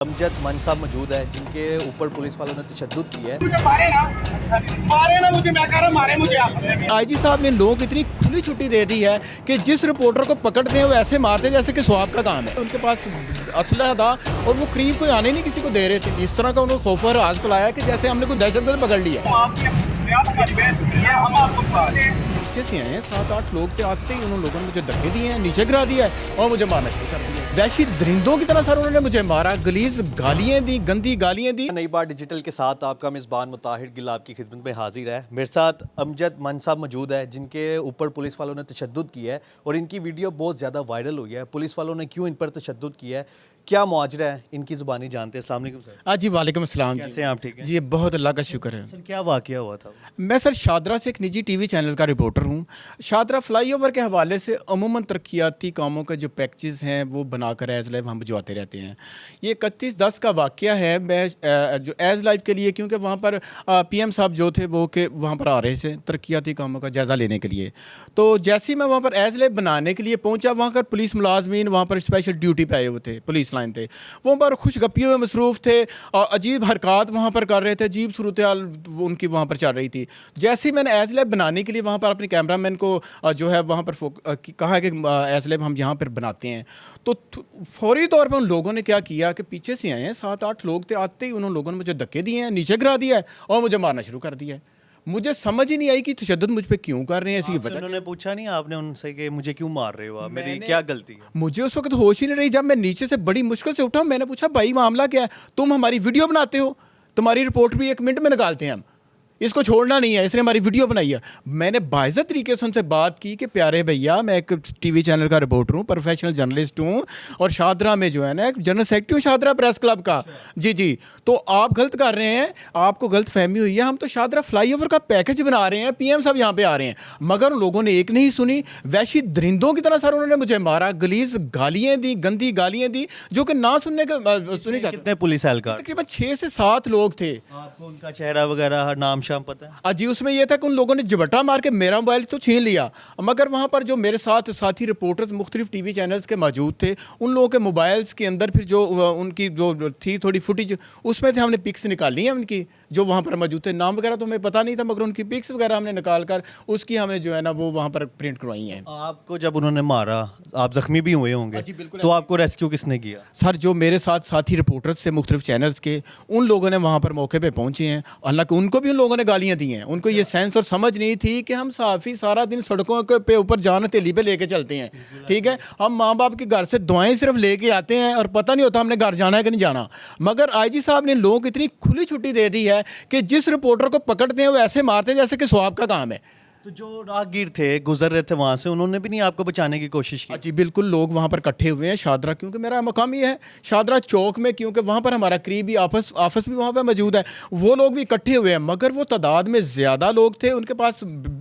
अमजद मनसा मौजूद है जिनके ऊपर पुलिस वालों ने तशद्दुद किया है। मुझे मारे ना मुझे, मैं कह रहा हूं मारे मुझे आप। आईजी साहब ने लोगों को इतनी खुली छुट्टी दे दी है कि जिस रिपोर्टर को पकड़ते हैं वो ऐसे मारते हैं जैसे कि स्वाब का काम है। उनके पास असलहा था और वो करीब कोई आने नहीं किसी को दे रहे थे। इस तरह का उन्होंने खौफ और राज फैलाया कि जैसे हमने कोई दहशतगर्द पकड़ लिया। हम आपको बता दें। नीचे से आए हैं 7-8 लोग थे, आते ही उन्होंने लोगों ने मुझे धक्के दिए हैं, नीचे गिरा दिया है और मुझे मारना शुरू कर दिया। वैसी दरिंदों की तरह सर उन्होंने मुझे मारा, गलीज गालियाँ दी, गंदी गालियाँ दी। नई बार डिजिटल के साथ आपका मेज़बान मुताहिर गिल आपकी खिदमत में हाजिर है। मेरे साथ अमजद मनसा मौजूद है जिनके ऊपर पुलिस वालों ने तशद्दुद किया है और इनकी वीडियो बहुत ज़्यादा वायरल हुई है। पुलिस वालों ने क्यों इन पर तशद्दुद किया है, क्या मुआजरा है, इनकी ज़ुबानी जानते हैं। अस्सलाम वालेकुम सर। जी वालेकुम अस्सलाम। कैसे हैं आप? ठीक है जी, बहुत अल्लाह का शुक्र है। सर, क्या वाक़या हुआ था? मैं सर शादरा से एक निजी टीवी चैनल का रिपोर्टर हूँ। शादरा फ्लाईओवर के हवाले से अमूमन तरक्याती कामों के जो पैकेजेस हैं वो बनाकर एज़ लाइव हम भिजवाते रहते हैं। ये 31/10 का वाक़या है। मैं जो एज़ लाइव के लिए, क्योंकि वहाँ पर PM साहब जो थे वो के वहाँ पर आ रहे थे तरक्याती कामों का जायज़ा लेने के लिए। तो जैसे ही मैं वहाँ पर एज़ लाइव बनाने के लिए पहुँचा, वहाँ पर पुलिस मुलाजमीन वहाँ पर स्पेशल ड्यूटी पे आए हुए थे, पुलिस लाइन थे, वो पर खुशगपियों में मसरूफ़ थे और अजीब हरकत वहाँ पर कर रहे थे, अजीब सूरत हाल उनकी वहाँ पर चल रही थी। जैसे ही मैंने एज़ लैब बनाने के लिए वहाँ पर अपने कैमरामैन को जो है वहाँ पर कहा कि एज़ लैब हम यहाँ पर बनाते हैं, तो फौरी तौर पर उन लोगों ने क्या किया कि पीछे से आए हैं 7-8 लोग थे, आते ही उन लोगों ने मुझे धक्के दिए हैं, नीचे गिरा दिया है और मुझे मारना शुरू कर दिया है। मुझे समझ ही नहीं आई कि तशद्दुद मुझ पे क्यों कर रहे हैं। ऐसी वजह उन्होंने पूछा नहीं आपने उनसे कि मुझे क्यों मार रहे हो आप, मेरी क्या गलती है? मुझे उस वक्त होश ही नहीं रही। जब मैं नीचे से बड़ी मुश्किल से उठा, मैंने पूछा भाई मामला क्या है? तुम हमारी वीडियो बनाते हो, तुम्हारी रिपोर्ट भी 1 मिनट में निकालते हैं हम, इसको छोड़ना नहीं है, इसने हमारी वीडियो बनाई है। मैंने बाइज़्ज़त तरीके से उनसे बात की कि प्यारे भैया, मैं एक टीवी चैनल का रिपोर्टर हूँ, प्रोफेशनल जर्नलिस्ट हूँ और शादरा में जो है ना एक जनरल सेक्रेटरी हूँ शादरा प्रेस क्लब का। जी, तो आप गलत कर रहे हैं, आपको गलत फहमी हुई है। हम तो शादरा फ्लाईओवर का पैकेज बना रहे हैं, PM साहब यहाँ पे आ रहे हैं, मगर उन लोगों ने एक नहीं सुनी। वैसी दरिंदों की तरह सर उन्होंने मुझे मारा, गलीज गालियाँ दी, गंदी गालियाँ दी, जो कि ना सुनने का सुनी जाती। कितने पुलिस एहलकार? तकरीबन 6 से 7 लोग थे। आपको उनका चेहरा वगैरह, नाम शाम पता है? जी, उसमें यह था कि उन लोगों ने झपटा मार के मेरा मोबाइल तो छीन लिया, मगर वहाँ पर जो मेरे साथ साथी रिपोर्टर्स मुख्तलिफ टीवी चैनल्स के मौजूद थे, उन लोगों के मोबाइल्स के अंदर फिर जो उनकी जो थी थोड़ी फुटेज, उसमें से हमने पिक्स निकाली हैं उनकी, जो वहाँ पर मौजूद थे। नाम वगैरह तो हमें पता नहीं था, मगर उनकी पिक्स वगैरह हमने निकाल कर उसकी हमने जो है ना वो वहाँ पर प्रिंट करवाई हैं। आपको जब उन्होंने मारा, आप जख्मी भी हुए होंगे, जी बिल्कुल। तो आपको रेस्क्यू किसने किया? सर, जो मेरे साथ साथी रिपोर्टर्स थे मुख्तलिफ चैनल्स के, उन लोगों ने वहाँ पर मौके पे पहुँचे हैं। हालांकि उनको भी उन लोगों ने गालियाँ दी हैं। उनको ये सेंस और समझ नहीं थी कि हम सहाफ़ी सारा दिन सड़कों के पे ऊपर जान हथेली पे लेके चलते हैं, ठीक है। हम माँ बाप के घर से दुआएं सिर्फ लेके आते हैं और पता नहीं होता हमने घर जाना है कि नहीं जाना। मगर IG साहब ने लोगों को इतनी खुली छुट्टी दे दी है कि जिस रिपोर्टर को पकड़ते हैं वो ऐसे मारते हैं जैसे कि स्वाब का काम है। तो जो राहगीर थे, गुजर रहे थे वहाँ से, उन्होंने भी नहीं आपको बचाने की कोशिश की? जी बिल्कुल, लोग वहाँ पर इकट्ठे हुए हैं शादरा, क्योंकि मेरा मकाम ही है शादरा चौक में, क्योंकि वहाँ पर हमारा करीबी ऑफिस भी वहाँ पर मौजूद है। वो लोग भी इकट्ठे हुए हैं, मगर वो तादाद में ज़्यादा लोग थे, उनके पास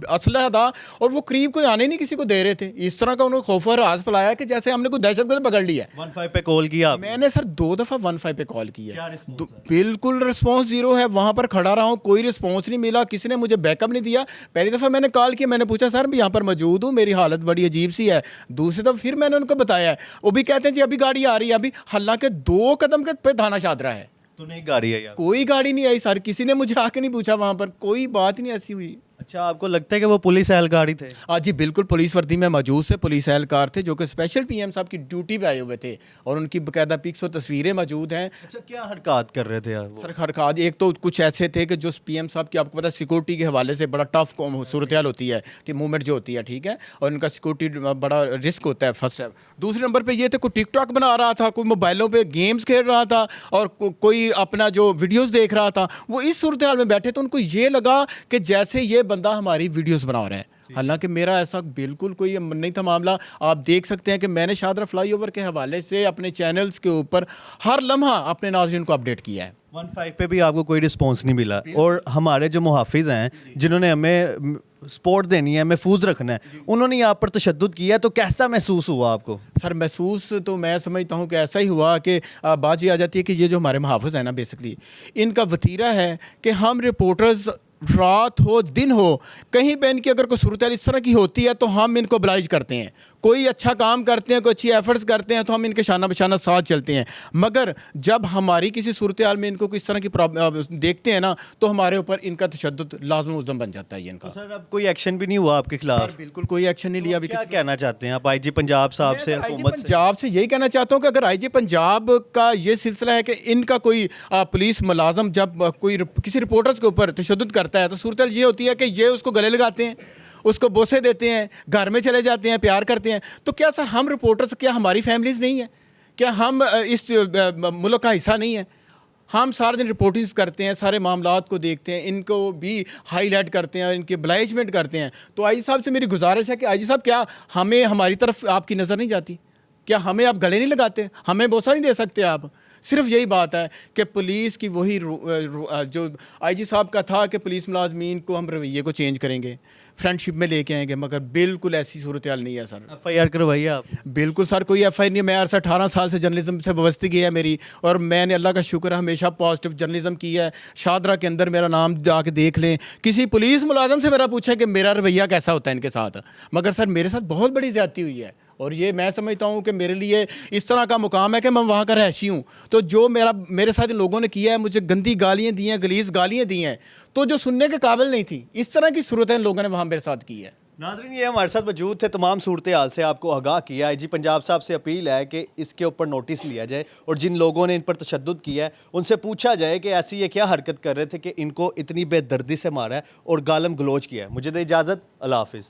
असलहा था और वो करीब कोई आने नहीं किसी को दे रहे थे। इस तरह का उन्होंने खौफ और राज फैलाया कि जैसे हमने कोई दहशतगर्द पकड़ लिया है। 15 पे कॉल किया आपने? मैंने सर 2 दफ़ा 15 पे कॉल की क्या है। रिस्पॉन्स है? बिल्कुल रिस्पॉन्स ज़ीरो है। वहाँ पर खड़ा रहा हूँ, कोई रिस्पॉन्स नहीं मिला, किसी ने मुझे बैकअप नहीं दिया। पहली दफ़ा मैंने कॉल किया, मैंने पूछा सर मैं यहाँ पर मौजूद हूँ, मेरी हालत बड़ी अजीब सी है। दूसरी दफ़ा फिर मैंने उनको बताया है, वो भी कहते हैं जी अभी गाड़ी आ रही है अभी, हालांकि 2 कदम के पे थाना शादरा है। तो नहीं गाड़ी है यार? कोई गाड़ी नहीं आई सर, किसी ने मुझे आके नहीं पूछा, वहाँ पर कोई बात नहीं ऐसी हुई। अच्छा, आपको लगता है कि वो पुलिस एहलकार ही थे? जी बिल्कुल, पुलिस वर्दी में मौजूद से पुलिस एहलकार थे जो कि स्पेशल PM साहब की ड्यूटी पे आए हुए थे और उनकी बाकायदा पिक्स और तस्वीरें मौजूद हैं। अच्छा, क्या हरकत कर रहे थे यार वो? सर हरकत एक तो कुछ ऐसे थे कि जो PM साहब की आपको पता है सिक्योरिटी के हवाले से बड़ा टफ सूरत हाल होती है, मूवमेंट जो होती है, ठीक है, और उनका सिक्योरिटी बड़ा रिस्क होता है, फर्स्ट है। दूसरे नंबर पे ये थे कोई टिकटॉक बना रहा था, कोई मोबाइलों पे गेम्स खेल रहा था और कोई अपना जो वीडियोस देख रहा था। वो इस सूरत हाल में बैठे तो उनको ये लगा कि जैसे ये बंदा हमारी वीडियोस बना रहा है, हालांकि मेरा ऐसा बिल्कुल कोई नहीं था मामला। आप देख सकते हैं कि मैंने शादरा फ्लाईओवर के हवाले से अपने चैनल्स के ऊपर हर लम्हा अपने नाज़रीन को अपडेट किया है। 15 पे भी आपको कोई रिस्पॉन्स नहीं मिला, और हमारे जो मुहाफिज हैं जिन्होंने हमें सपोर्ट देनी है, महफूज रखना है, उन्होंने आप पर तशद्दुद किया, तो कैसा महसूस हुआ आपको? सर महसूस तो मैं समझता हूँ कि ऐसा ही हुआ कि बात ये आ जाती है कि ये जो हमारे मुहाफिज हैं ना, बेसिकली इनका वतीरा है कि हम रिपोर्टर्स रात हो दिन हो, कहीं पे इनकी अगर कोई सूरत इस तरह की होती है तो हम इनको oblige करते हैं। कोई अच्छा काम करते हैं, कोई अच्छी एफर्ट्स करते हैं तो हम इनके शाना बशाना साथ चलते हैं। मगर जब हमारी किसी सूरत हाल में इनको किस तरह की प्रॉब्लम देखते हैं ना, तो हमारे ऊपर इनका तशद्दुद लाज़िम मुल्ज़म बन जाता है ये इनका। सर अब कोई एक्शन भी नहीं हुआ आपके खिलाफ? सर बिल्कुल कोई एक्शन नहीं लिया अभी क्या किसी। कहना चाहते हैं आप आईजी पंजाब साहब से, मैं आईजी हुकूमत से? पंजाब से यही कहना चाहता हूँ कि अगर आईजी पंजाब का ये सिलसिला है कि इनका कोई पुलिस मुलाजम जब किसी रिपोर्टर्स के ऊपर तशद्दुद करता है तो सूरत ये होती है कि ये उसको गले लगाते हैं, उसको बोसे देते हैं, घर में चले जाते हैं, प्यार करते हैं। तो क्या सर हम रिपोर्टर्स, क्या हमारी फैमिलीज़ नहीं है? क्या हम इस मुल्क का हिस्सा नहीं है? हम सारे दिन रिपोर्टिंग्स करते हैं, सारे मामलात को देखते हैं, इनको भी हाईलाइट करते हैं, इनके ब्लाइजमेंट करते हैं। तो आईजी साहब से मेरी गुजारिश है कि आईजी साहब क्या हमें हमारी तरफ आपकी नज़र नहीं जाती? क्या हमें आप गले नहीं लगाते? हमें बोसा नहीं दे सकते आप? सिर्फ यही बात है कि पुलिस की वही जो आईजी साहब का था कि पुलिस मुलाजमीन को हम रवैये को चेंज करेंगे, फ्रेंडशिप में लेके आएंगे, मगर बिल्कुल ऐसी सूरत हाल नहीं है सर। FIR करवाइए आप। बिल्कुल सर, कोई FIR नहीं है। मैं अर्सा 18 साल से जर्नलिज्म से वाबस्तगी है मेरी, और मैंने अल्लाह का शुक्र है हमेशा पॉजिटिव जर्नलिज्म की है। शादरा के अंदर मेरा नाम जाके देख लें, किसी पुलिस मुलाजम से मेरा पूछें कि मेरा रवैया कैसा होता है इनके साथ, मगर सर मेरे साथ बहुत बड़ी ज़्यादती हुई है। और ये मैं समझता हूँ कि मेरे लिए इस तरह का मुकाम है कि मैं वहाँ का रहशी हूँ। तो जो मेरे साथ इन लोगों ने किया है, मुझे गंदी गालियाँ दी हैं, गलीज़ गालियाँ दी हैं, तो जो सुनने के काबिल नहीं थी, इस तरह की सूरत इन लोगों ने वहाँ मेरे साथ की है। नाज़रीन, ये हमारे साथ मौजूद थे, तमाम सूरत हाल से आपको आगाह किया। आईजी पंजाब साहब से अपील है कि इसके ऊपर नोटिस लिया जाए और जिन लोगों ने इन पर तशद्दुद किया है उनसे पूछा जाए कि ऐसी ये क्या हरकत कर रहे थे कि इनको इतनी बेदर्दी से मारा है और गालम गलोच किया है। मुझे दे इजाज़त, अल्लाह हाफिज़।